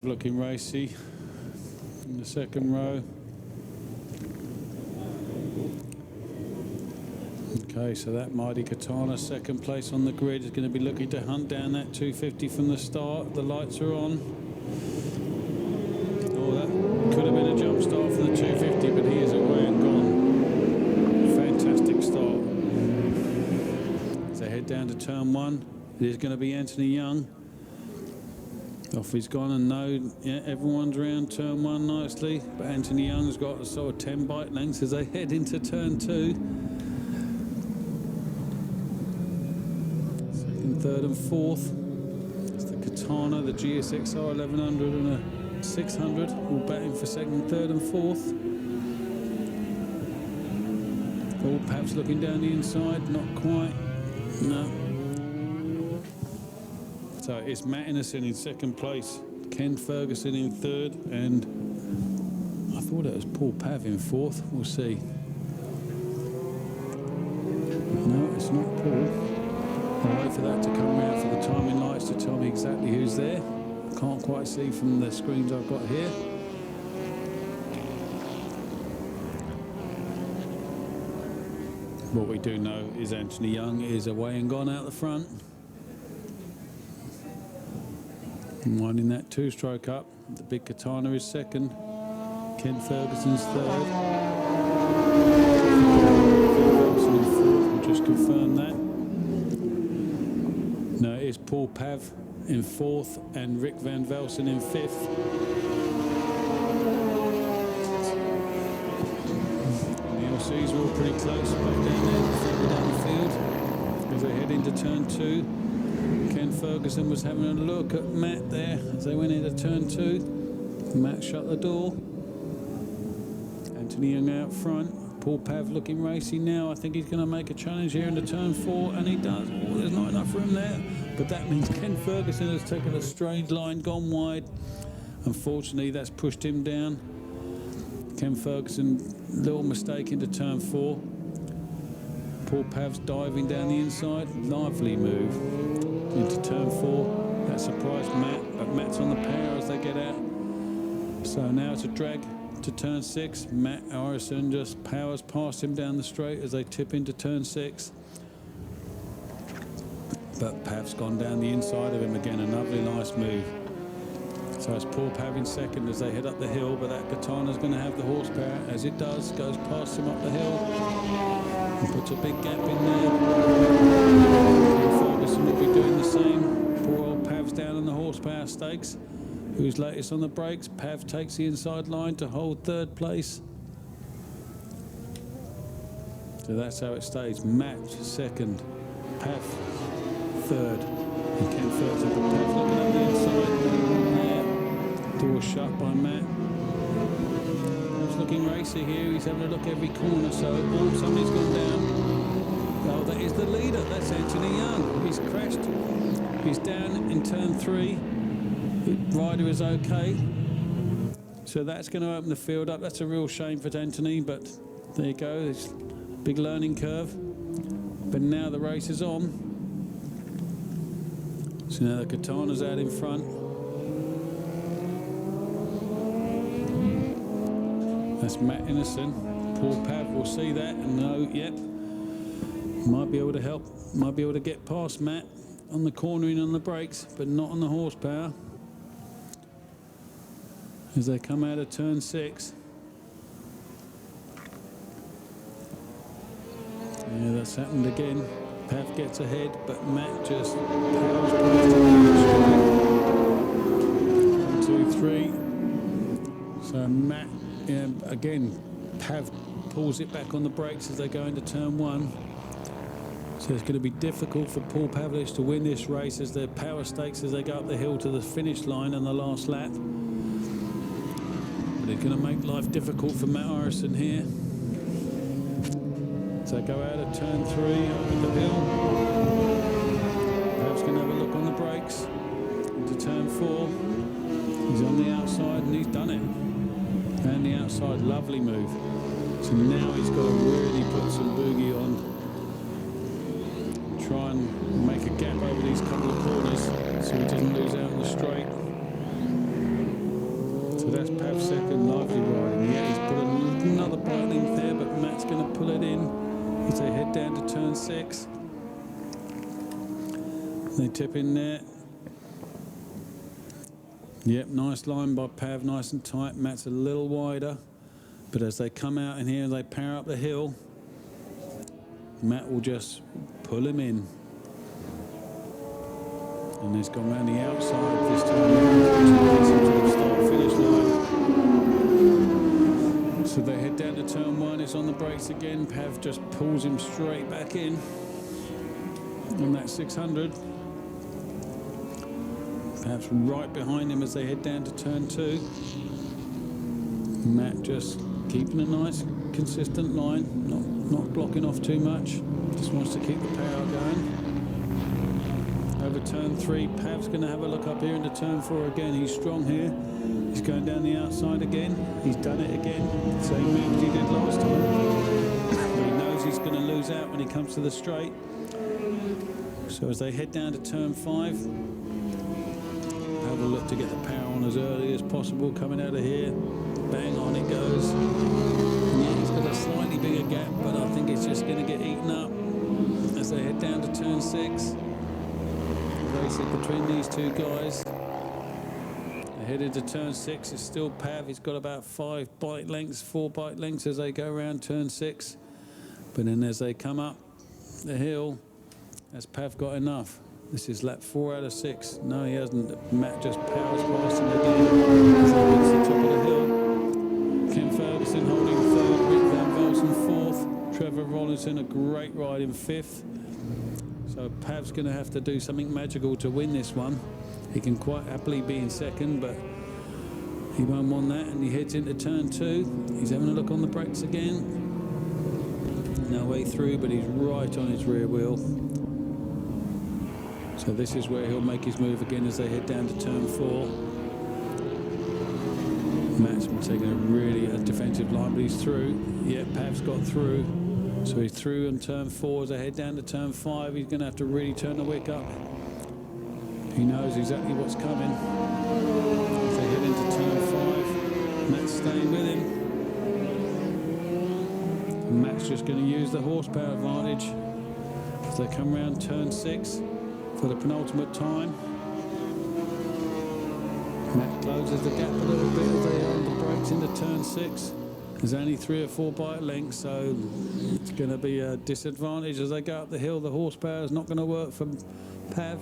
Looking racy in the second row. Okay, so that mighty Katana, second place on the grid, is going to be looking to hunt down that 250 from the start. The lights are on. Oh, that could have been a jump start for the 250, but he is away and gone. Fantastic start. As they head down to turn one, it is going to be Anthony Young. Off he's gone, and no, yeah, everyone's around turn one nicely, but Anthony Young's got a sort of 10 bike lengths as they head into turn two. Second, third and fourth. It's the Katana, the GSXR 1100 and a 600, all batting for second, third and fourth. All perhaps looking down the inside, not quite, no. So it's Matt Innocent in second place, Ken Ferguson in third, and I thought it was Paul Pav in fourth. We'll see. No, it's not Paul. I'll wait for that to come around for the timing lights to tell me exactly who's there. Can't quite see from the screens I've got here. What we do know is Anthony Young is away and gone out the front. Winding that two-stroke up. The big Katana is second. Ken Ferguson's third. Ferguson in fourth. We'll just confirm that. No, it is Paul Pav in fourth and Rick Van Velsen in fifth. The LCs are all pretty close back down there, further down the field as they head into turn two. Ken Ferguson was having a look at Matt there as they went into turn two. Matt shut the door. Anthony Young out front. Paul Pav looking racy now. I think he's going to make a challenge here into turn four, and he does. Oh, there's not enough room there. But that means Ken Ferguson has taken a strange line, gone wide. Unfortunately, that's pushed him down. Ken Ferguson, little mistake into turn four. Paul Pav's diving down the inside. Lively move into turn four. That surprised Matt, but Matt's on the power as they get out. So now it's a drag to turn six. Matt Orison just powers past him down the straight as they tip into turn six. But Pav's gone down the inside of him again. A lovely, nice move. So it's Paul Pav in second as they head up the hill, but that Katana's going to have the horsepower as it does. Goes past him up the hill and puts a big gap in there. Ferguson will be doing the same. Poor old Pav's down on the horsepower stakes. Who's latest on the brakes? Pav takes the inside line to hold third place. So that's how it stays. Matt second, Pav third, and Ken Ferguson. But Pav's looking at the inside. Door shut by Matt. He's looking racy here. He's having a look every corner. So, oh, somebody's gone down. Oh, that is the leader. That's Anthony Young. He's crashed. He's down in turn three. The rider is okay. So that's going to open the field up. That's a real shame for Anthony, but there you go. It's a big learning curve. But now the race is on. So now the Katana's out in front. That's Matt Innocent. Paul Pav will see that and know, yep, might be able to help, might be able to get past Matt on the cornering on the brakes, but not on the horsepower. As they come out of turn six. Yeah, that's happened again. Pav gets ahead, but Matt just powers past him. 1, 2, 3. So Matt, yeah, again, Pav pulls it back on the brakes as they go into turn one. So it's going to be difficult for Paul Pavlich to win this race as their power stakes as they go up the hill to the finish line on the last lap. But it's going to make life difficult for Matt Orison here. So they go out of turn three over the hill. Pav's going to have a look on the brakes into turn four. He's on the outside and he's done it. And the outside, lovely move. So now he's got to really put some boogie on. Try and make a gap over these couple of corners so he doesn't lose out on the straight. So that's Pav's second, lively riding. Yeah, he's put another bike length there, but Matt's going to pull it in as they head down to turn 6. They tip in there. Yep, nice line by Pav, nice and tight. Matt's a little wider, but as they come out in here and they power up the hill, Matt will just pull him in. And he's gone round the outside this time to the start-finish line. So they head down to turn 1. It's on the brakes again. Pav just pulls him straight back in on that 600. Pav's right behind him as they head down to turn 2. Matt just keeping a nice, consistent line, not blocking off too much. Just wants to keep the power going. Over turn 3, Pav's going to have a look up here into turn 4 again. He's strong here. He's going down the outside again. He's done it again. Same move as he did last time. But he knows he's going to lose out when he comes to the straight. So as they head down to turn 5, have a look to get the power on as early as possible. Coming out of here, bang on it goes. Yeah, he's got a slightly bigger gap, but I think it's just going to get eaten up as they head down to turn 6. Racing between these two guys. They head into turn 6. It's still Pav. He's got about 4 bike lengths as they go around turn 6. But then as they come up the hill, has Pav got enough? This is lap 4 out of 6. No, he hasn't. Matt just powers past him again as they reach the top of the hill. Ken Ferguson holding 3rd, Rick Van Velsen 4th, Trevor Rollinson a great ride in 5th. So Pav's going to have to do something magical to win this one. He can quite happily be in 2nd, but he won't want that, and he heads into turn 2. He's having a look on the brakes again. No way through, but he's right on his rear wheel. So this is where he'll make his move again as they head down to turn 4. Matt's been taking a really defensive line, but he's through. Yeah, Pav's got through. So he's through on turn 4 as they head down to turn 5. He's going to have to really turn the wick up. He knows exactly what's coming. As they head into turn 5, Matt's staying with him. And Matt's just going to use the horsepower advantage as they come around turn 6 for the penultimate time. Matt closes the gap a little bit as they are on the brakes into turn 6. There's only 3 or 4 bike lengths, so it's going to be a disadvantage as they go up the hill. The horsepower is not going to work for Pav.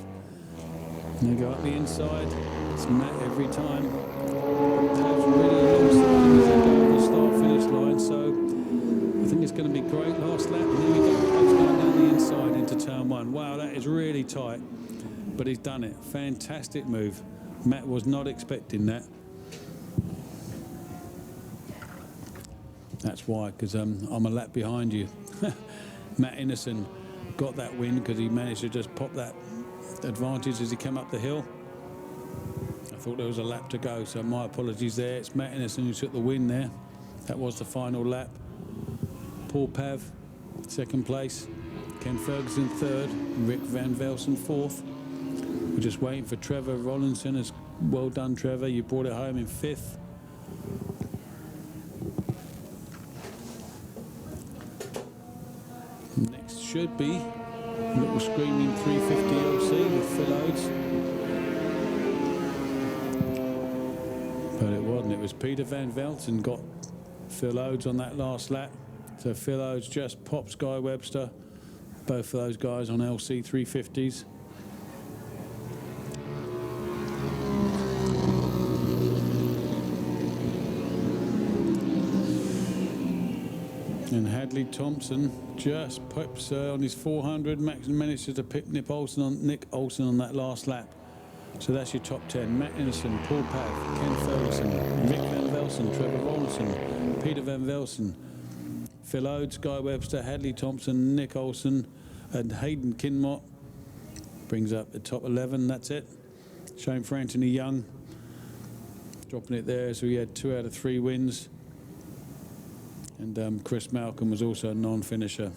They go up the inside. It's Matt every time. Pav's really alongside as they go over the start-finish line, so I think it's going to be great last lap. And here we go. Pav's going down the inside into turn 1. Wow, that is really tight, but he's done it. Fantastic move. Matt was not expecting that. That's why, because I'm a lap behind you. Matt Innocent got that win because he managed to just pop that advantage as he came up the hill. I thought there was a lap to go, so my apologies there. It's Matt Innocent who took the win there. That was the final lap. Paul Pav, 2nd place. Ken Ferguson 3rd. Rick Van Velsen 4th. We're just waiting for Trevor Rollinson. As well done, Trevor. You brought it home in 5th. Next should be little screaming 350 LC with Phil Oates. But it wasn't. It was Peter Van Velsen got Phil Oates on that last lap. So Phil Oates just popped Sky Webster. Both of those guys on LC 350s. And Hadley Thompson just pops on his 400. Max manages to pick Nick Olsen on that last lap. So that's your top 10. Matt Innocent, Paul Pav, Ken Ferguson, Rick Van Velsen, Trevor Rollinson, Peter Van Velsen, Phil Oates, Guy Webster, Hadley Thompson, Nick Olsen, and Hayden Kinmott brings up the top 11. That's it. Shame for Anthony Young dropping it there. So he had 2 out of 3 wins. And Chris Malcolm was also a non-finisher.